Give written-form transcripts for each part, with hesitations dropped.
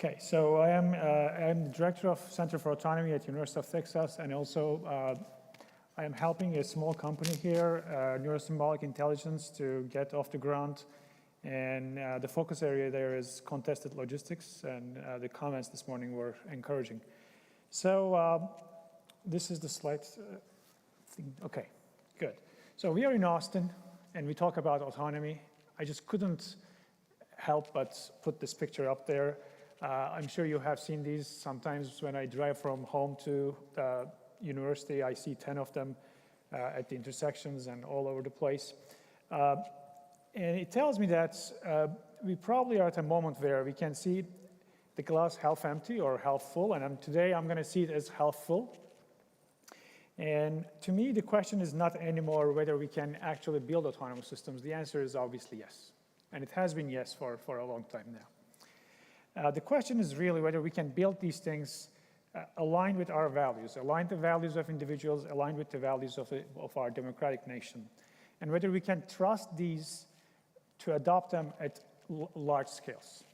Okay, so I'm the director of Center for Autonomy at University of Texas, and also I am helping a small company here, Neurosymbolic Intelligence, to get off the ground. And the focus area there is contested logistics, and the comments this morning were encouraging. So this is the slide thing. Okay, good. So we are in Austin, and we talk about autonomy. I just couldn't help but put this picture up there. I'm sure you have seen these. Sometimes when I drive from home to the university, I see 10 of them at the intersections and all over the place. And it tells me that we probably are at a moment where we can see the glass half empty or half full, and today I'm going to see it as half full. And to me, the question is not anymore whether we can actually build autonomous systems. The answer is obviously yes, and it has been yes for a long time now. The question is really whether we can build these things aligned with our values, aligned the values of individuals, aligned with the values of our democratic nation, and whether we can trust these to adopt them at large scales.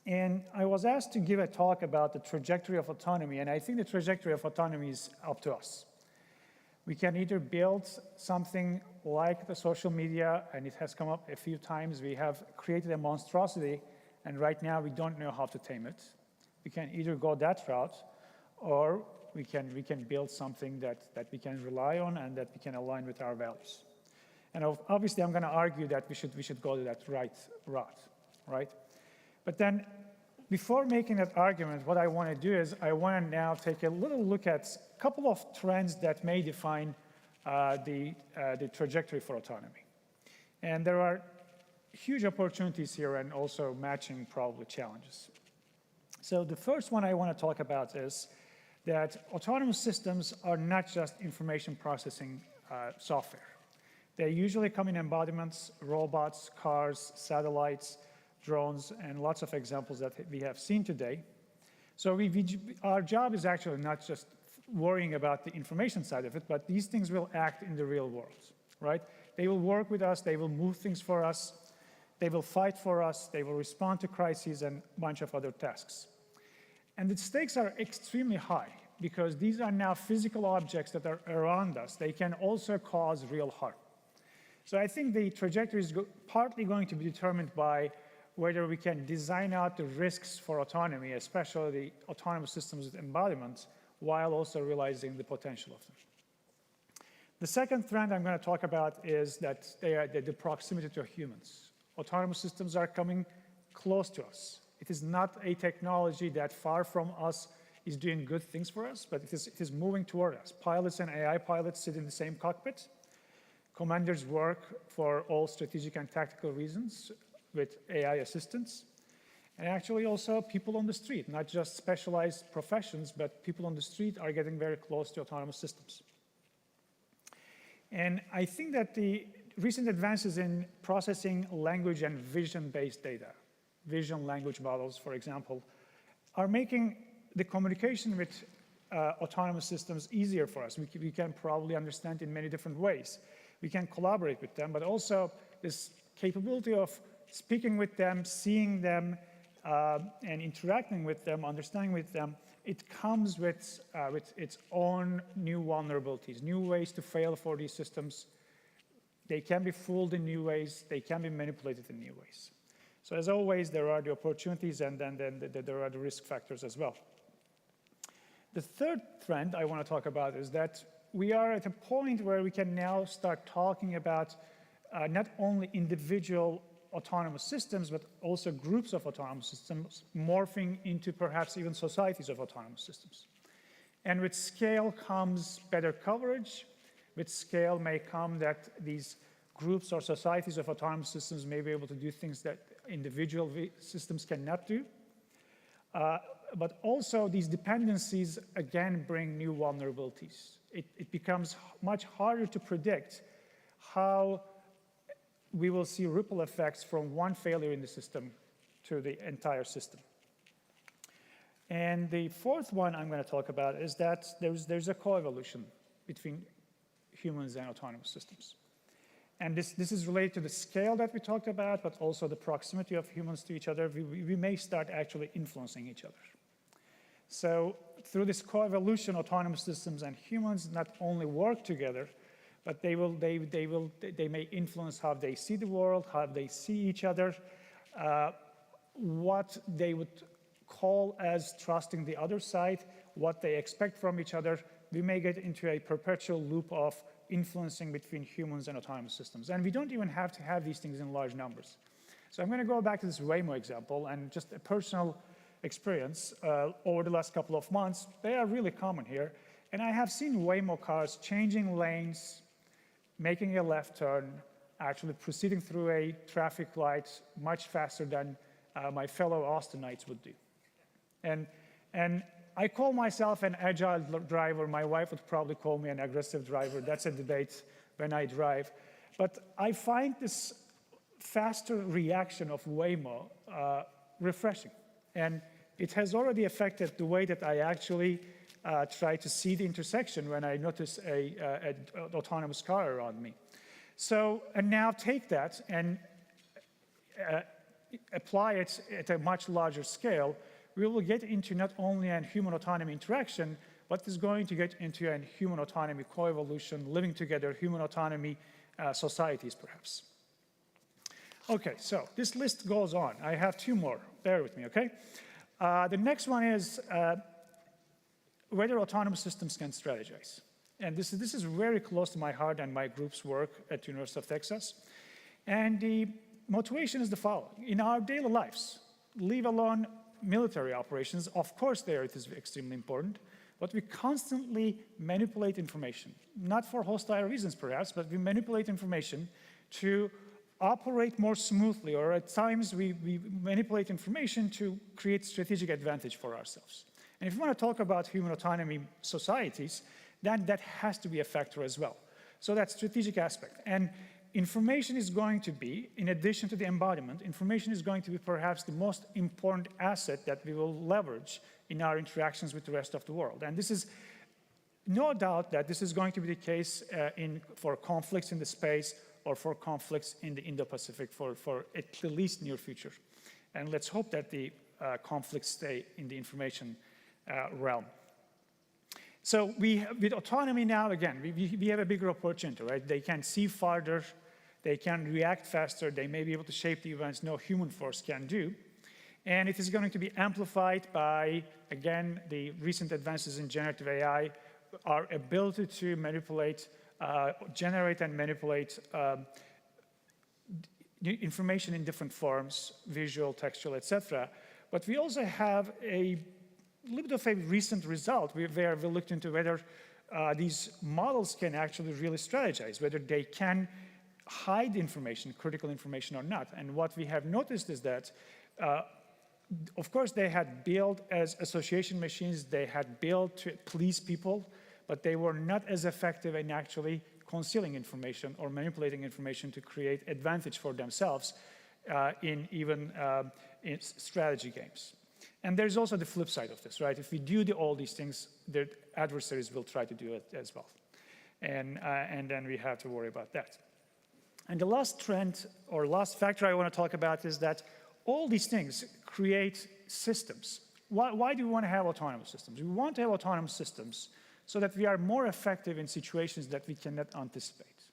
And I was asked to give a talk about the trajectory of autonomy, and I think the trajectory of autonomy is up to us. We can either build something like the social media, and it has come up a few times. We have created a monstrosity, and right now we don't know how to tame it. We can either go that route, or we can build something that we can rely on and that we can align with our values. And obviously, I'm going to argue that we should go to that right route, right? But then, before making that argument, what I want to do is I want to now take a little look at a couple of trends that may define the trajectory for autonomy. And there are huge opportunities here and also matching probably challenges. So the first one I want to talk about is that autonomous systems are not just information processing software. They usually come in embodiments, robots, cars, satellites, drones, and lots of examples that we have seen today. So our job is actually not just worrying about the information side of it, but these things will act in the real world, right? They will work with us, they will move things for us, they will fight for us, they will respond to crises and a bunch of other tasks. And the stakes are extremely high because these are now physical objects that are around us. They can also cause real harm. So I think the trajectory is partly going to be determined by whether we can design out the risks for autonomy, especially the autonomous systems with embodiments, while also realizing the potential of them. The second trend I'm going to talk about is that the proximity to humans. Autonomous systems are coming close to us. It is not a technology that far from us is doing good things for us, but it is moving toward us. Pilots and AI pilots sit in the same cockpit. Commanders work for all strategic and tactical reasons with AI assistants. And actually also people on the street, not just specialized professions, but people on the street are getting very close to autonomous systems. And I think that the recent advances in processing language and vision-based data, vision language models, for example, are making the communication with autonomous systems easier for us. We can probably understand in many different ways. We can collaborate with them, but also this capability of speaking with them, seeing them, and interacting with them, understanding with them, it comes with its own new vulnerabilities, new ways to fail for these systems. They can be fooled in new ways. They can be manipulated in new ways. So as always, there are the opportunities and then there are the risk factors as well. The third trend I want to talk about is that we are at a point where we can now start talking about not only individual autonomous systems, but also groups of autonomous systems morphing into perhaps even societies of autonomous systems. And with scale comes better coverage. With scale may come that these groups or societies of autonomous systems may be able to do things that individual systems cannot do. But also these dependencies, again, bring new vulnerabilities. It becomes much harder to predict how we will see ripple effects from one failure in the system to the entire system. And the fourth one I'm going to talk about is that there's a coevolution between humans and autonomous systems. and this is related to the scale that we talked about, but also the proximity of humans to each other, we may start actually influencing each other. So through this coevolution, autonomous systems and humans not only work together, but they may influence how they see the world, how they see each other, what they would call as trusting the other side, what they expect from each other. We may get into a perpetual loop of influencing between humans and autonomous systems. And we don't even have to have these things in large numbers. So I'm going to go back to this Waymo example and just a personal experience over the last couple of months. They are really common here. And I have seen Waymo cars changing lanes, making a left turn, actually proceeding through a traffic light much faster than my fellow Austinites would do. And I call myself an agile driver. My wife would probably call me an aggressive driver. That's a debate when I drive. But I find this faster reaction of Waymo refreshing. And it has already affected the way that I actually try to see the intersection when I notice an autonomous car around me. So, and now take that and apply it at a much larger scale. We will get into not only a human autonomy interaction, but is going to get into a human autonomy coevolution, living together, human autonomy societies, perhaps. Okay, so this list goes on. I have two more. Bear with me, okay? The next one is whether autonomous systems can strategize. And this is very close to my heart and my group's work at University of Texas. And the motivation is the following. In our daily lives, leave alone military operations, of course there it is extremely important, but we constantly manipulate information, not for hostile reasons perhaps, but we manipulate information to operate more smoothly, or at times we manipulate information to create strategic advantage for ourselves. And if you want to talk about human autonomy societies, then that has to be a factor as well. So that strategic aspect. And information is going to be, in addition to the embodiment, information is going to be perhaps the most important asset that we will leverage in our interactions with the rest of the world. And this is no doubt that this is going to be the case for conflicts in the space or for conflicts in the Indo-Pacific for at least near future. And let's hope that the conflicts stay in the information realm. So with autonomy now, again, we have a bigger opportunity, right? They can see farther, they can react faster, they may be able to shape the events no human force can do. And it is going to be amplified by, again, the recent advances in generative AI, our ability to manipulate, generate and manipulate information in different forms, visual, textual, etc. But we also have a little bit of a recent result where we looked into whether these models can actually really strategize, whether they can hide information, critical information or not. And what we have noticed is that, of course, they had built as association machines, they had built to please people, but they were not as effective in actually concealing information or manipulating information to create advantage for themselves in even in strategy games. And there's also the flip side of this, right? If we do all these things, the adversaries will try to do it as well. And then we have to worry about that. And the last trend or last factor I want to talk about is that all these things create systems. Why do we want to have autonomous systems? We want to have autonomous systems so that we are more effective in situations that we cannot anticipate.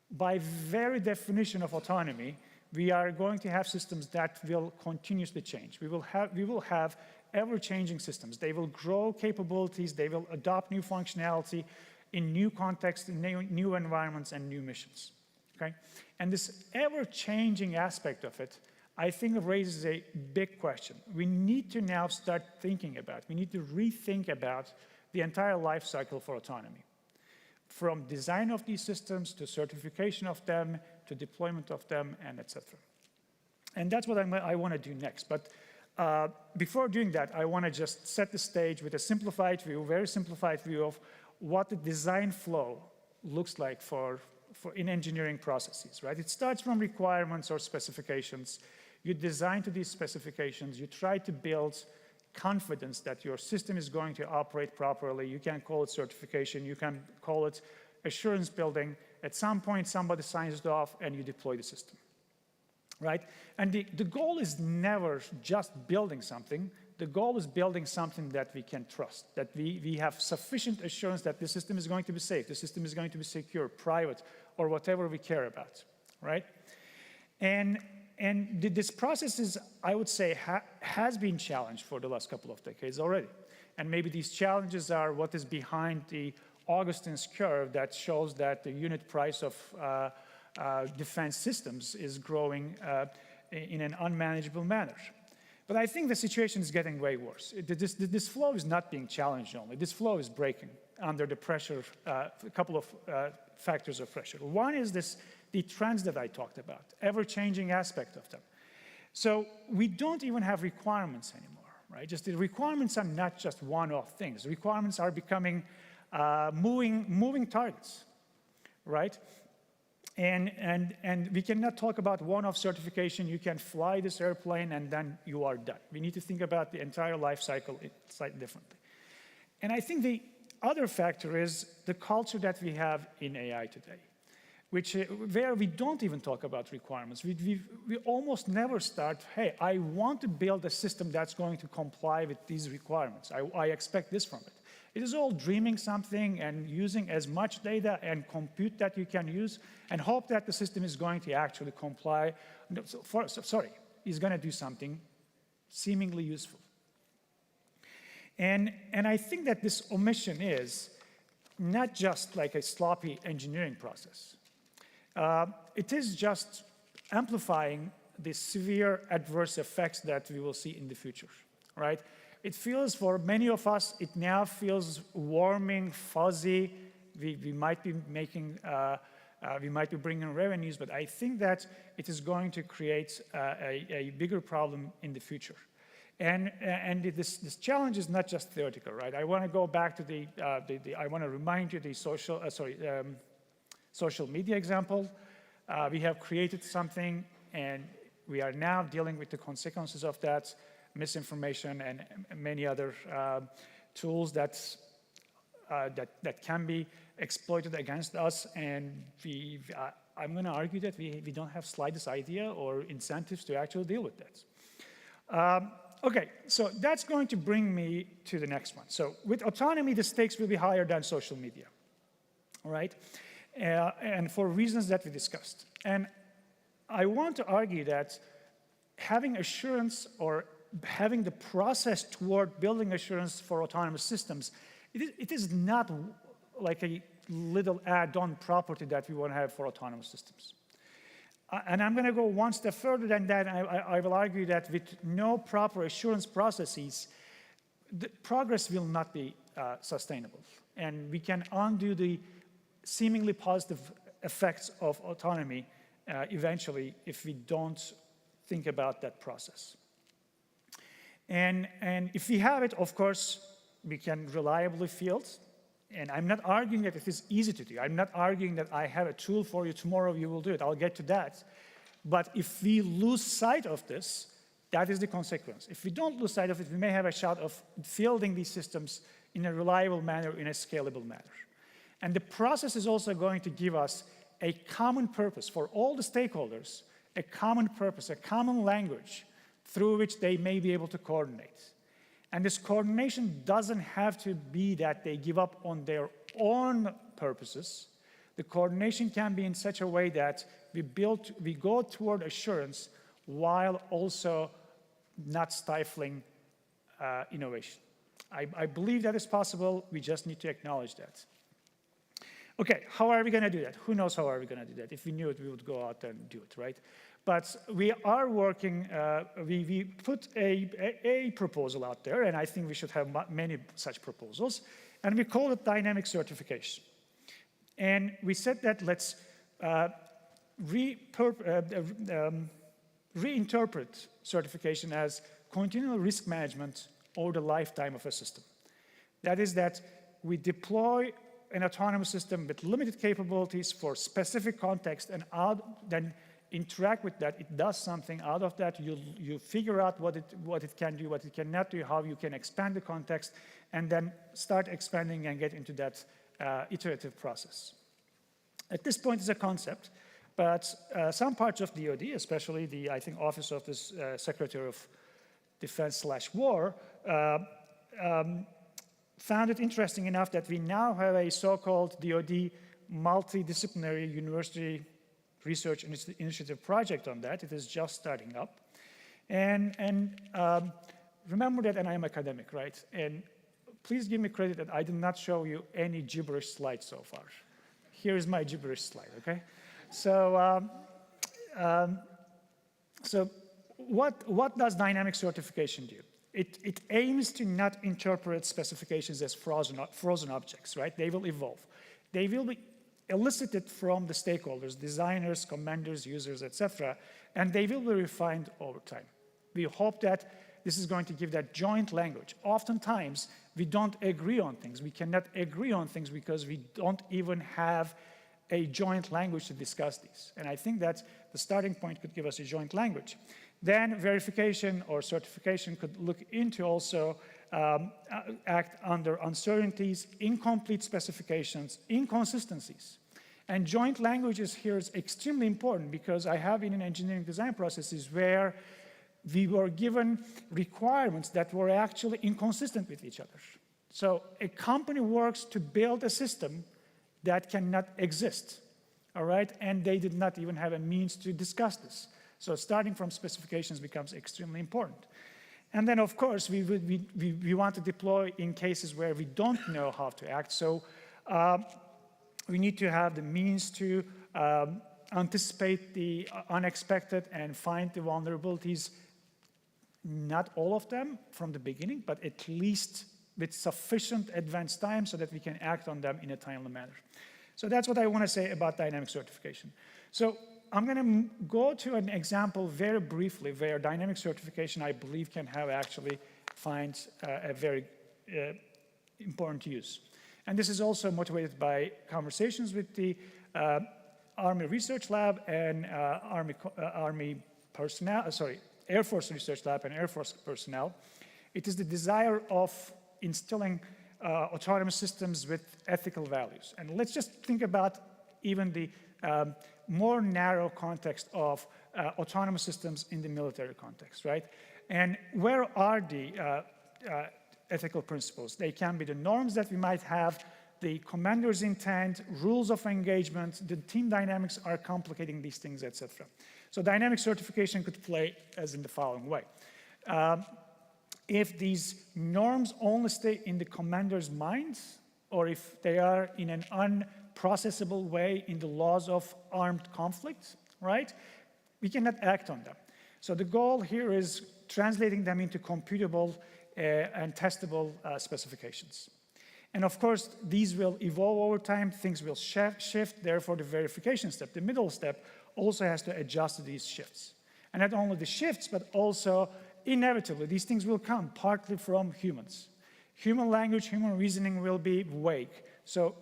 By very definition of autonomy, we are going to have systems that will continuously change. We will have ever-changing systems. They will grow capabilities, they will adopt new functionality in new contexts, in new environments and new missions. Okay? And this ever-changing aspect of it, I think raises a big question. We need to now start thinking about, we need to rethink about the entire life cycle for autonomy. From design of these systems to certification of them, to deployment of them, and et cetera. And that's what I want to do next. But before doing that, I want to just set the stage with a simplified view, very simplified view of what the design flow looks like in engineering processes, right? It starts from requirements or specifications. You design to these specifications. You try to build confidence that your system is going to operate properly. You can call it certification. You can call it assurance building, At some point, somebody signs it off, and you deploy the system, right? And the goal is never just building something. The goal is building something that we can trust, that we have sufficient assurance that the system is going to be safe, the system is going to be secure, private, or whatever we care about, right? And this process is, I would say, has been challenged for the last couple of decades already. And maybe these challenges are what is behind the Augustine's curve that shows that the unit price of defense systems is growing in an unmanageable manner. But I think the situation is getting way worse. This flow is not being challenged only. This flow is breaking under the pressure, a couple of factors of pressure. One is the trends that I talked about, ever-changing aspect of them. So we don't even have requirements anymore, right? Just the requirements are not just one-off things. Requirements are becoming moving targets, right? And we cannot talk about one-off certification. You can fly this airplane and then you are done. We need to think about the entire life cycle slightly differently. And I think the other factor is the culture that we have in AI today, where we don't even talk about requirements. We almost never start, hey, I want to build a system that's going to comply with these requirements. I expect this from it. It is all dreaming something and using as much data and compute that you can use and hope that the system is going to actually comply. Is going to do something seemingly useful. And I think that this omission is not just like a sloppy engineering process. It is just amplifying the severe adverse effects that we will see in the future, right? It feels, for many of us, it now feels warming, fuzzy. We might be making, we might be bringing revenues, but I think that it is going to create a bigger problem in the future. And this challenge is not just theoretical, right? I want to go back to I want to remind you the social media example. We have created something, and we are now dealing with the consequences of that, misinformation and many other tools that can be exploited against us. And I'm going to argue that we don't have slightest idea or incentives to actually deal with that. Okay, so that's going to bring me to the next one. So with autonomy, the stakes will be higher than social media, all right? And for reasons that we discussed. And I want to argue that having assurance or having the process toward building assurance for autonomous systems, it is not like a little add-on property that we want to have for autonomous systems. And I'm going to go one step further than that. I will argue that with no proper assurance processes, the progress will not be sustainable. And we can undo the seemingly positive effects of autonomy eventually if we don't think about that process. And if we have it, of course, we can reliably field. And I'm not arguing that it is easy to do. I'm not arguing that I have a tool for you, tomorrow you will do it. I'll get to that. But if we lose sight of this, that is the consequence. If we don't lose sight of it, we may have a shot of fielding these systems in a reliable manner, in a scalable manner. And the process is also going to give us a common purpose for all the stakeholders, a common purpose, a common language through which they may be able to coordinate. And this coordination doesn't have to be that they give up on their own purposes. The coordination can be in such a way that we go toward assurance while also not stifling innovation. I believe that is possible. We just need to acknowledge that. Okay, how are we going to do that? Who knows how are we going to do that? If we knew it, we would go out and do it, right? But we are working, we put a proposal out there, and I think we should have many such proposals, and we call it dynamic certification. And we said that let's reinterpret certification as continual risk management over the lifetime of a system. That is that we deploy an autonomous system with limited capabilities for specific context, and then interact with that. It does something. Out of that, you figure out what it can do, what it cannot do, how you can expand the context, and then start expanding and get into that iterative process. At this point, it's a concept, but some parts of DoD, especially the, I think, Office of the Secretary of Defense/War, found it interesting enough that we now have a so-called DoD multidisciplinary university research initiative project on that. It is just starting up. And remember that, and I'm academic, right? And please give me credit that I did not show you any gibberish slides so far. Here is my gibberish slide, okay? So, what does dynamic certification do? It aims to not interpret specifications as frozen objects, right? They will evolve. They will be elicited from the stakeholders, designers, commanders, users, etc., and they will be refined over time. We hope that this is going to give that joint language. Oftentimes, we don't agree on things. We cannot agree on things because we don't even have a joint language to discuss these. And I think that the starting point could give us a joint language. Then verification or certification could look into also act under uncertainties, incomplete specifications, inconsistencies. And joint languages here is extremely important because I have been in engineering design processes where we were given requirements that were actually inconsistent with each other. So a company works to build a system that cannot exist, all right? And they did not even have a means to discuss this. So starting from specifications becomes extremely important. And then, of course, we want to deploy in cases where we don't know how to act. So we need to have the means to anticipate the unexpected and find the vulnerabilities, not all of them from the beginning, but at least with sufficient advance time so that we can act on them in a timely manner. So that's what I want to say about dynamic certification. So I'm going to go to an example very briefly where dynamic certification, I believe, can have actually find a very important use. And this is also motivated by conversations with the Army Research Lab and Air Force Research Lab and Air Force personnel. It is the desire of instilling autonomous systems with ethical values. And let's just think about even the more narrow context of autonomous systems in the military context, right? And where are the ethical principles? They can be the norms that we might have, the commander's intent, rules of engagement, the team dynamics are complicating these things, etc. So dynamic certification could play as in the following way. If these norms only stay in the commander's mind, or if they are in an unprocessable way in the laws of armed conflict, right, we cannot act on them. So the goal here is translating them into computable and testable specifications. And of course, these will evolve over time, things will shift, therefore the verification step, the middle step, also has to adjust to these shifts. And not only the shifts, but also inevitably, these things will come partly from humans. Human language, human reasoning will be vague. So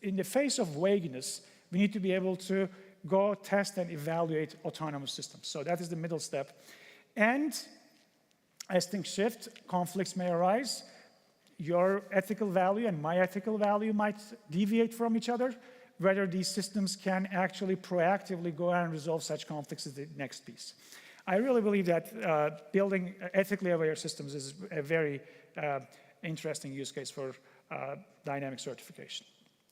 in the face of vagueness, we need to be able to go test and evaluate autonomous systems. So that is the middle step. And as things shift, conflicts may arise. Your ethical value and my ethical value might deviate from each other. Whether these systems can actually proactively go and resolve such conflicts is the next piece. I really believe that building ethically aware systems is a very interesting use case for dynamic certification.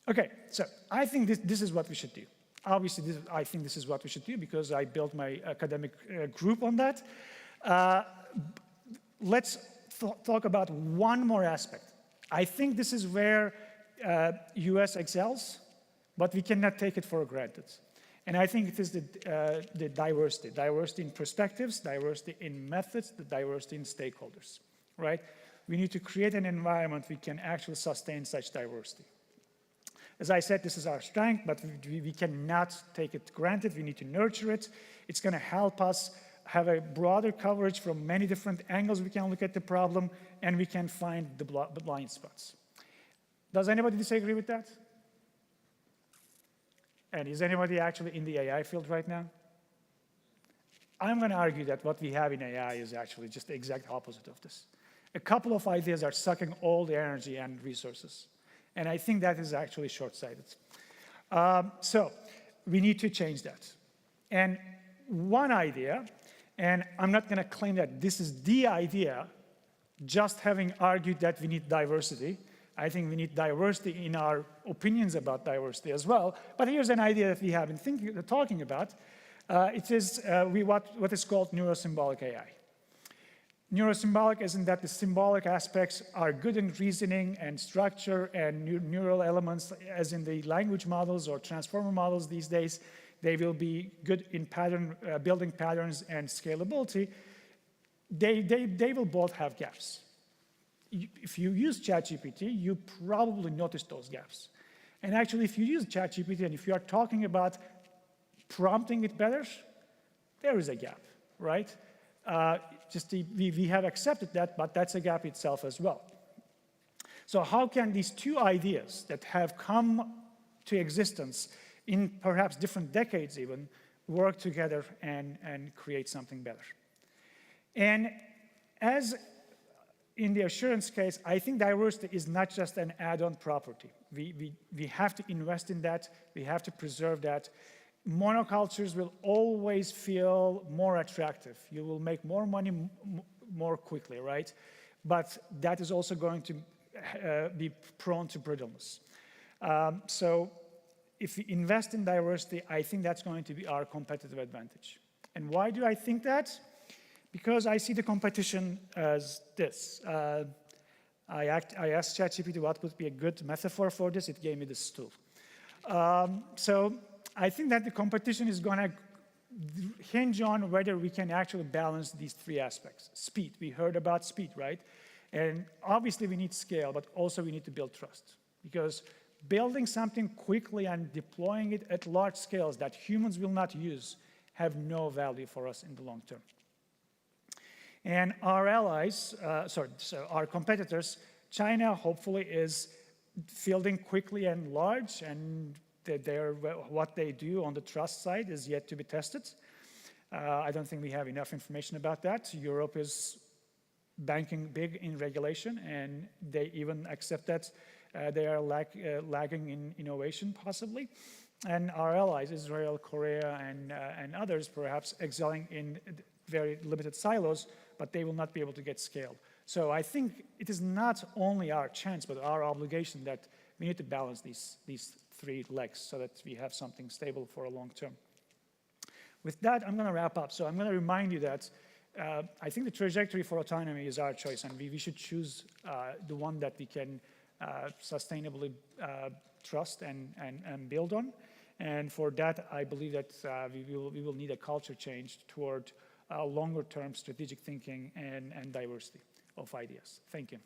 Okay, so I think this is what we should do. Obviously, I think this is what we should do because I built my academic group on that. Let's talk about one more aspect. I think this is where US excels, but we cannot take it for granted. And I think it is the diversity in perspectives, diversity in methods, the diversity in stakeholders, right? We need to create an environment we can actually sustain such diversity. As I said, this is our strength, but we cannot take it granted. We need to nurture it. It's going to help us have a broader coverage from many different angles. We can look at the problem, and we can find the blind spots. Does anybody disagree with that? And is anybody actually in the AI field right now? I'm going to argue that what we have in AI is actually just the exact opposite of this. A couple of ideas are sucking all the energy and resources. And I think that is actually short-sighted. So we need to change that. And one idea, and I'm not going to claim that this is the idea, just having argued that we need diversity. I think we need diversity in our opinions about diversity as well. But here's an idea that we have been talking about. It is what is called neurosymbolic AI. Neurosymbolic is in that the symbolic aspects are good in reasoning and structure and neural elements, as in the language models or transformer models these days. They will be good in building patterns and scalability. They will both have gaps. If you use ChatGPT, you probably notice those gaps. And actually, if you use ChatGPT and if you are talking about prompting it better, there is a gap, right? We have accepted that, but that's a gap itself as well. So how can these two ideas that have come to existence in perhaps different decades even work together and create something better? And as in the assurance case, I think diversity is not just an add-on property. We have to invest in that. We have to preserve that. Monocultures will always feel more attractive. You will make more money more quickly, right? But that is also going to be prone to brittleness. So if we invest in diversity, I think that's going to be our competitive advantage. And why do I think that? Because I see the competition as this. I asked ChatGPT what would be a good metaphor for this. It gave me this stool. So I think that the competition is going to hinge on whether we can actually balance these three aspects. Speed, we heard about speed, right? And obviously we need scale, but also we need to build trust. Because building something quickly and deploying it at large scales that humans will not use have no value for us in the long term. And our allies, our competitors, China hopefully is fielding quickly and large, and what they do on the trust side is yet to be tested. I don't think we have enough information about that. Europe is banking big in regulation, and they even accept that they are lagging in innovation, possibly. And our allies, Israel, Korea, and others, perhaps excelling in very limited silos, but they will not be able to get scale. So I think it is not only our chance, but our obligation that we need to balance these three legs so that we have something stable for a long term. With that, I'm going to wrap up. So I'm going to remind you that I think the trajectory for autonomy is our choice, and we should choose the one that we can sustainably trust and build on. And for that, I believe that we will need a culture change toward longer-term strategic thinking and diversity of ideas. Thank you.